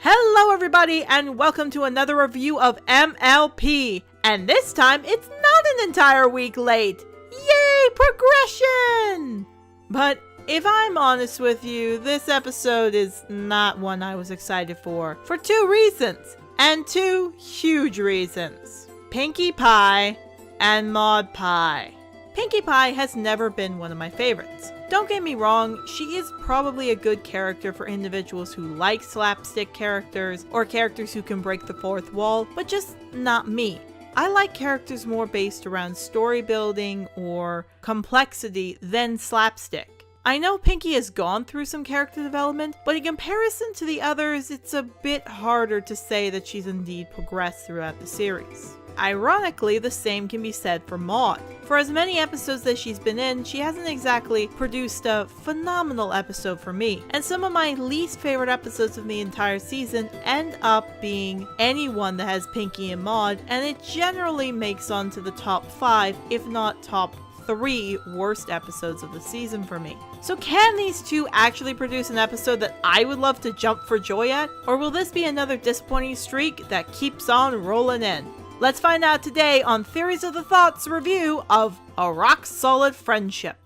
Hello everybody and welcome to another review of MLP. And this time it's not an entire week late. Yay, progression! But if I'm honest with you, this episode is not one I was excited for two reasons. And two huge reasons. Pinkie Pie and Maud Pie. Pinkie Pie has never been one of my favorites. Don't get me wrong, she is probably a good character for individuals who like slapstick characters or characters who can break the fourth wall, but just not me. I like characters more based around story building or complexity than slapstick. I know Pinkie has gone through some character development, but in comparison to the others, it's a bit harder to say that she's indeed progressed throughout the series. Ironically, the same can be said for Maud. For as many episodes that she's been in, she hasn't exactly produced a phenomenal episode for me, and some of my least favorite episodes of the entire season end up being any one that has Pinkie and Maud, and it generally makes onto the top 5, if not top 3 worst episodes of the season for me. So can these two actually produce an episode that I would love to jump for joy at, or will this be another disappointing streak that keeps on rolling in? Let's find out today on Theories of the Thoughts review of A Rock Solid Friendship.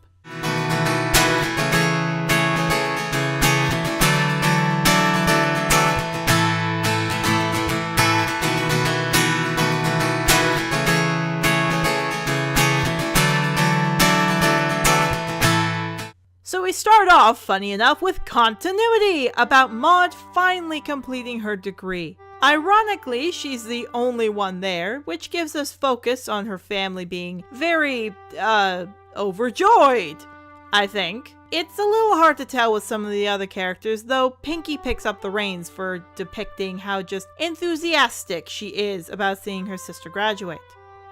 So we start off, funny enough, with continuity about Maud finally completing her degree. Ironically, she's the only one there, which gives us focus on her family being very, overjoyed, I think. It's a little hard to tell with some of the other characters, though Pinkie picks up the reins for depicting how just enthusiastic she is about seeing her sister graduate.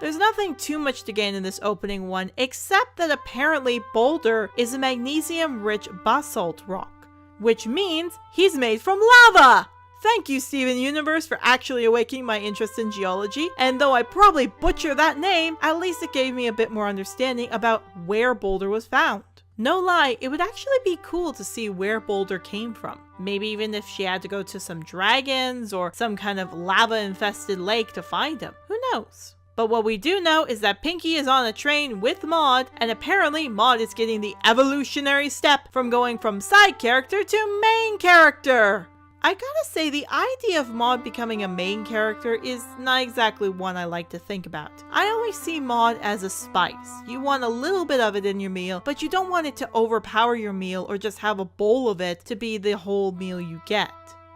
There's nothing too much to gain in this opening one, except that apparently Boulder is a magnesium-rich basalt rock, which means he's made from lava! Thank you, Steven Universe, for actually awakening my interest in geology, and though I probably butcher that name, at least it gave me a bit more understanding about where Boulder was found. No lie, it would actually be cool to see where Boulder came from. Maybe even if she had to go to some dragons or some kind of lava-infested lake to find him. Who knows? But what we do know is that Pinkie is on a train with Maud, and apparently Maud is getting the evolutionary step from going from side character to main character. I gotta say, the idea of Maud becoming a main character is not exactly one I like to think about. I always see Maud as a spice. You want a little bit of it in your meal, but you don't want it to overpower your meal or just have a bowl of it to be the whole meal you get.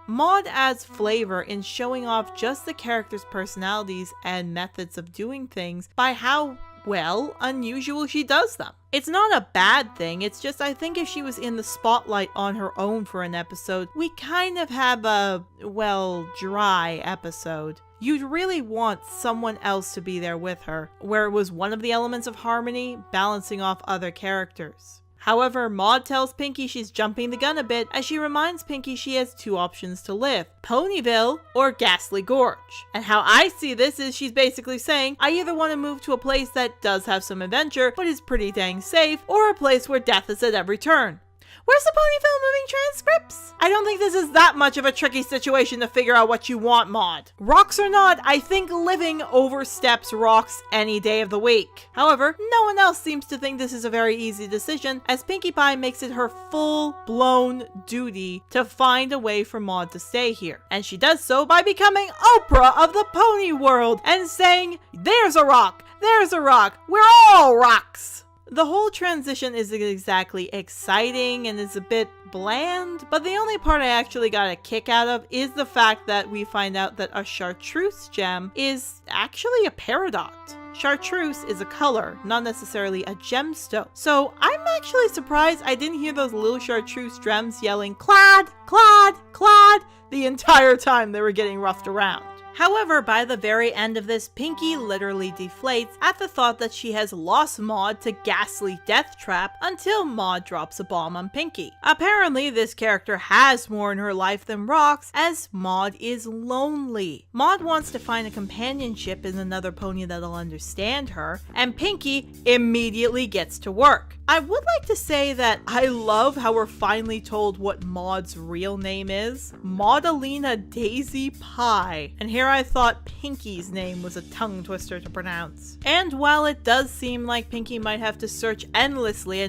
Maud adds flavor in showing off just the characters' personalities and methods of doing things by how, well, unusual she does them. It's not a bad thing, it's just I think if she was in the spotlight on her own for an episode, we kind of have a, well, dry episode. You'd really want someone else to be there with her, where it was one of the elements of harmony balancing off other characters. However, Maud tells Pinkie she's jumping the gun a bit as she reminds Pinkie she has two options to live, Ponyville or Ghastly Gorge. And how I see this is she's basically saying, I either want to move to a place that does have some adventure but is pretty dang safe, or a place where death is at every turn. Where's the Ponyville moving transcripts? I don't think this is that much of a tricky situation to figure out what you want, Maud. Rocks or not, I think living oversteps rocks any day of the week. However, no one else seems to think this is a very easy decision, as Pinkie Pie makes it her full-blown duty to find a way for Maud to stay here. And she does so by becoming Oprah of the Pony World and saying, there's a rock, we're all rocks. The whole transition isn't exactly exciting and is a bit bland, but the only part I actually got a kick out of is the fact that we find out that a chartreuse gem is actually a peridot. Chartreuse is a color, not necessarily a gemstone. So I'm actually surprised I didn't hear those little chartreuse gems yelling, Clad, Clad, Clad, the entire time they were getting roughed around. However, by the very end of this, Pinkie literally deflates at the thought that she has lost Maud to Ghastly Deathtrap until Maud drops a bomb on Pinkie. Apparently, this character has more in her life than rocks, as Maud is lonely. Maud wants to find a companionship in another pony that'll understand her, and Pinkie immediately gets to work. I would like to say that I love how we're finally told what Maud's real name is. Maudalena Daisy Pie. And here I thought Pinkie's name was a tongue twister to pronounce. And while it does seem like Pinkie might have to search endlessly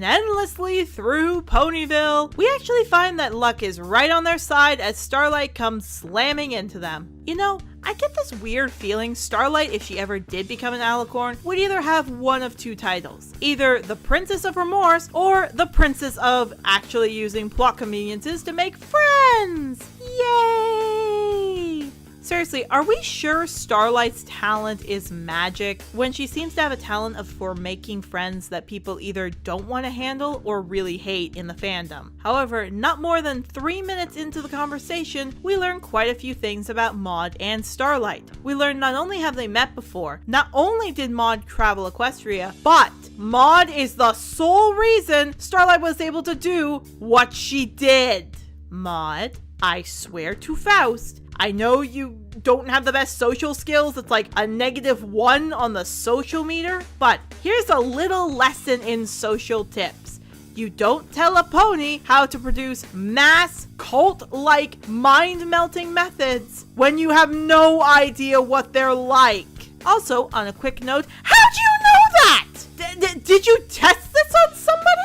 through Ponyville, we actually find that luck is right on their side as Starlight comes slamming into them. You know, I get this weird feeling Starlight, if she ever did become an alicorn, would either have one of two titles. Either the Princess of Remorse or the Princess of actually using plot conveniences to make friends. Yay! Seriously, are we sure Starlight's talent is magic when she seems to have a talent for making friends that people either don't want to handle or really hate in the fandom? However, not more than 3 minutes into the conversation, we learn quite a few things about Maud and Starlight. We learn not only have they met before, not only did Maud travel Equestria, but Maud is the sole reason Starlight was able to do what she did. Maud, I swear to Faust, I know you don't have the best social skills, it's like a -1 on the social meter, but here's a little lesson in social tips. You don't tell a pony how to produce mass cult-like mind-melting methods when you have no idea what they're like. Also, on a quick note, how'd you know that? Did you test this on somebody?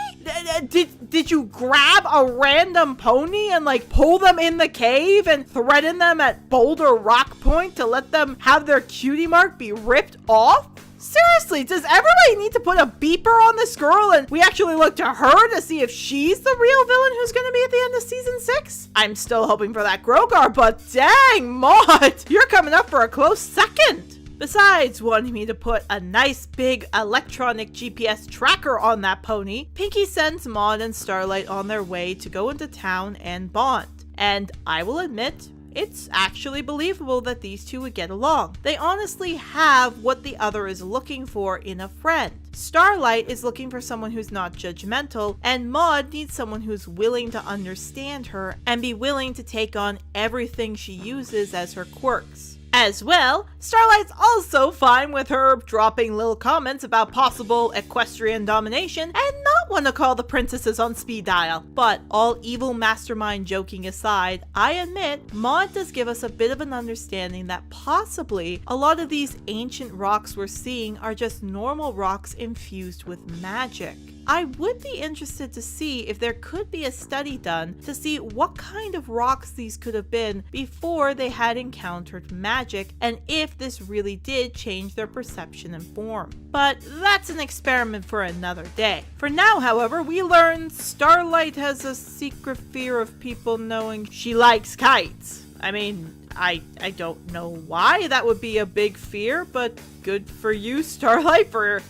Did you grab a random pony and like pull them in the cave and threaten them at Boulder Rock Point to let them have their cutie mark be ripped off? Seriously, does everybody need to put a beeper on this girl and we actually look to her to see if she's the real villain who's going to be at the end of season 6? I'm still hoping for that Grogar, but dang, Maud, you're coming up for a close second. Besides wanting me to put a nice big electronic GPS tracker on that pony, Pinkie sends Maud and Starlight on their way to go into town and bond. And I will admit, it's actually believable that these two would get along. They honestly have what the other is looking for in a friend. Starlight is looking for someone who's not judgmental, and Maud needs someone who's willing to understand her and be willing to take on everything she uses as her quirks. As well, Starlight's also fine with her dropping little comments about possible equestrian domination and not want to call the princesses on speed dial. But all evil mastermind joking aside, I admit Maud does give us a bit of an understanding that possibly a lot of these ancient rocks we're seeing are just normal rocks infused with magic. I would be interested to see if there could be a study done to see what kind of rocks these could have been before they had encountered magic, and if this really did change their perception and form. But that's an experiment for another day. For now, however, we learn Starlight has a secret fear of people knowing she likes kites. I mean, I don't know why that would be a big fear, but good for you, Starlight, for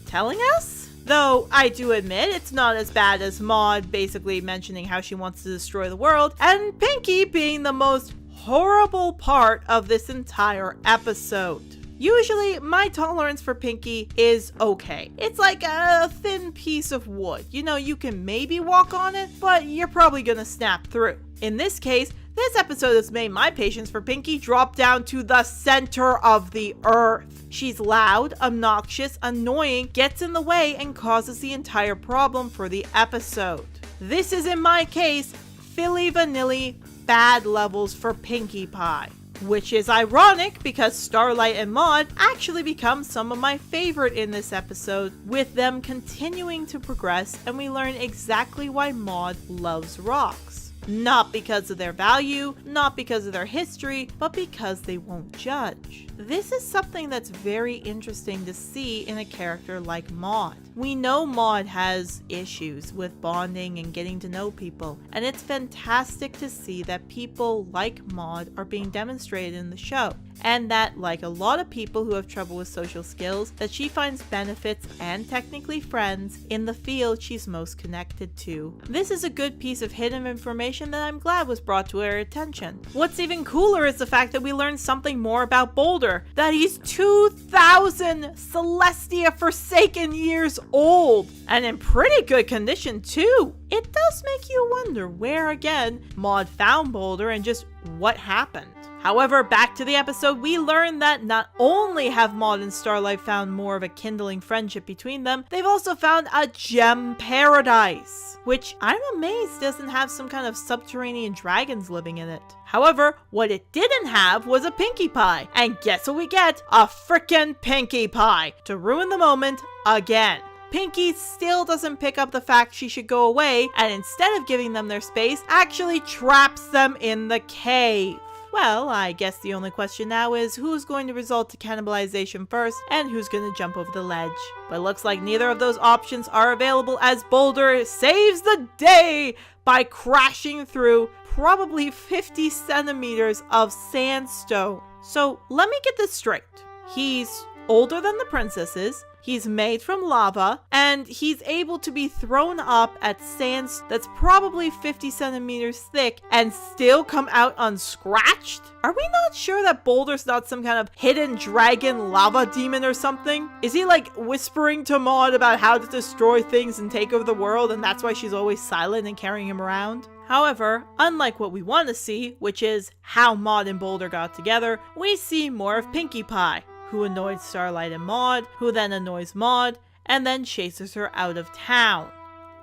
telling us? Though I do admit it's not as bad as Maud basically mentioning how she wants to destroy the world, and Pinkie being the most horrible part of this entire episode. Usually, my tolerance for Pinkie is okay. It's like a thin piece of wood. You know, you can maybe walk on it, but you're probably gonna snap through. In this case, this episode has made my patience for Pinkie drop down to the center of the earth. She's loud, obnoxious, annoying, gets in the way, and causes the entire problem for the episode. This is, in my case, Philly Vanilli bad levels for Pinkie Pie. Which is ironic because Starlight and Maud actually become some of my favorite in this episode, with them continuing to progress, and we learn exactly why Maud loves rocks. Not because of their value, not because of their history, but because they won't judge. This is something that's very interesting to see in a character like Maud. We know Maud has issues with bonding and getting to know people, and it's fantastic to see that people like Maud are being demonstrated in the show. And that, like a lot of people who have trouble with social skills, that she finds benefits and technically friends in the field she's most connected to. This is a good piece of hidden information information that I'm glad was brought to our attention. What's even cooler is the fact that we learned something more about Boulder, that he's 2,000 Celestia Forsaken years old, and in pretty good condition too. It does make you wonder where again Maud found Boulder and just what happened. However, back to the episode, we learn that not only have Maud and Starlight found more of a kindling friendship between them, they've also found a gem paradise, which I'm amazed doesn't have some kind of subterranean dragons living in it. However, what it didn't have was a Pinkie Pie, and guess what we get? A frickin' Pinkie Pie to ruin the moment again. Pinkie still doesn't pick up the fact she should go away, and instead of giving them their space, actually traps them in the cave. Well, I guess the only question now is who's going to result to cannibalization first and who's going to jump over the ledge. But it looks like neither of those options are available as Boulder saves the day by crashing through probably 50 centimeters of sandstone. So let me get this straight. He's older than the princesses, he's made from lava, and he's able to be thrown up at sand that's probably 50 centimeters thick and still come out unscratched? Are we not sure that Boulder's not some kind of hidden dragon lava demon or something? Is he like whispering to Maud about how to destroy things and take over the world, and that's why she's always silent and carrying him around? However, unlike what we want to see, which is how Maud and Boulder got together, we see more of Pinkie Pie, who annoys Starlight and Maud, who then annoys Maud, and then chases her out of town.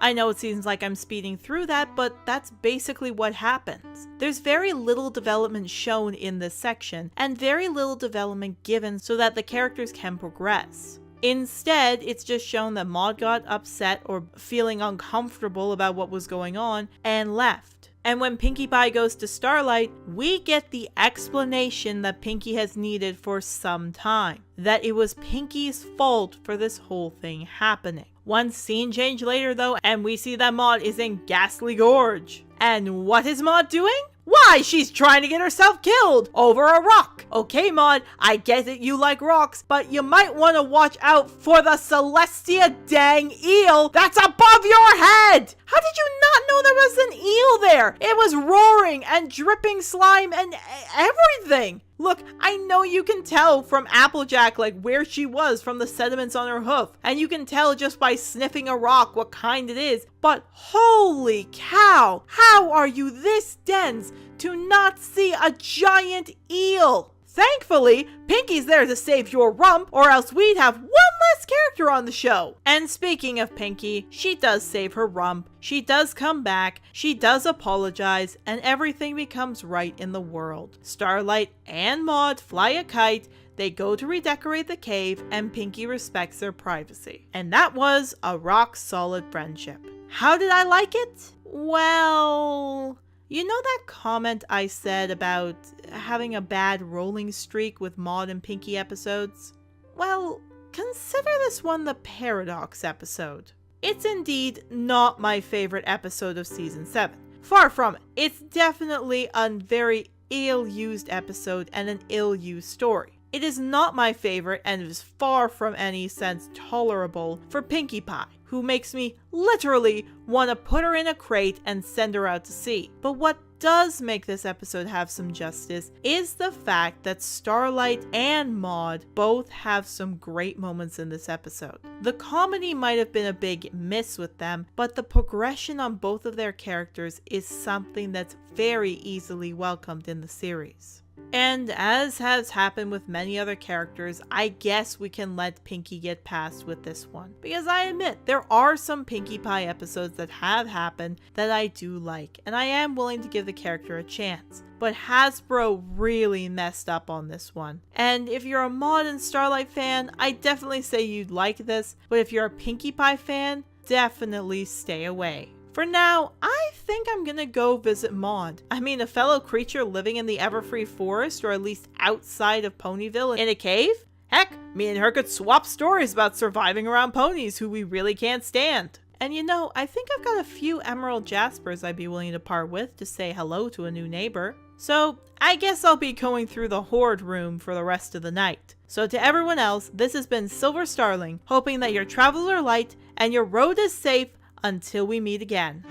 I know it seems like I'm speeding through that, but that's basically what happens. There's very little development shown in this section, and very little development given so that the characters can progress. Instead, it's just shown that Maud got upset or feeling uncomfortable about what was going on and left. And when Pinkie Pie goes to Starlight, we get the explanation that Pinkie has needed for some time. That it was Pinkie's fault for this whole thing happening. One scene change later though, and we see that Maud is in Ghastly Gorge. And what is Maud doing? Why, she's trying to get herself killed over a rock. Okay, Maud, I get that you like rocks, but you might want to watch out for the Celestia dang eel that's above your head. How did you not know there was an eel there? It was roaring and dripping slime and everything. Look, I know you can tell from Applejack like where she was from the sediments on her hoof, and you can tell just by sniffing a rock what kind it is, but holy cow, how are you this dense to not see a giant eel? Thankfully, Pinkie's there to save your rump, or else we'd have one less character on the show. And speaking of Pinkie, she does save her rump, she does come back, she does apologize, and everything becomes right in the world. Starlight and Maud fly a kite, they go to redecorate the cave, and Pinkie respects their privacy. And that was a rock-solid friendship. How did I like it? Well, you know that comment I said about having a bad rolling streak with Maud and Pinkie episodes? Well, consider this one the Paradox episode. It's indeed not my favorite episode of Season 7. Far from it. It's definitely a very ill-used episode and an ill-used story. It is not my favorite and is far from any sense tolerable for Pinkie Pie, who makes me literally want to put her in a crate and send her out to sea. But what does make this episode have some justice is the fact that Starlight and Maud both have some great moments in this episode. The comedy might have been a big miss with them, but the progression on both of their characters is something that's very easily welcomed in the series. And as has happened with many other characters, I guess we can let Pinkie get past with this one. Because I admit, there are some Pinkie Pie episodes that have happened that I do like, and I am willing to give the character a chance. But Hasbro really messed up on this one. And if you're a Maud and Starlight fan, I definitely say you'd like this, but if you're a Pinkie Pie fan, definitely stay away. For now, I think I'm gonna go visit Maud. I mean, a fellow creature living in the Everfree Forest, or at least outside of Ponyville in a cave? Heck, me and her could swap stories about surviving around ponies who we really can't stand. And you know, I think I've got a few Emerald Jaspers I'd be willing to part with to say hello to a new neighbor. So, I guess I'll be going through the Horde room for the rest of the night. So to everyone else, this has been Silver Starling, hoping that your travels are light and your road is safe until we meet again.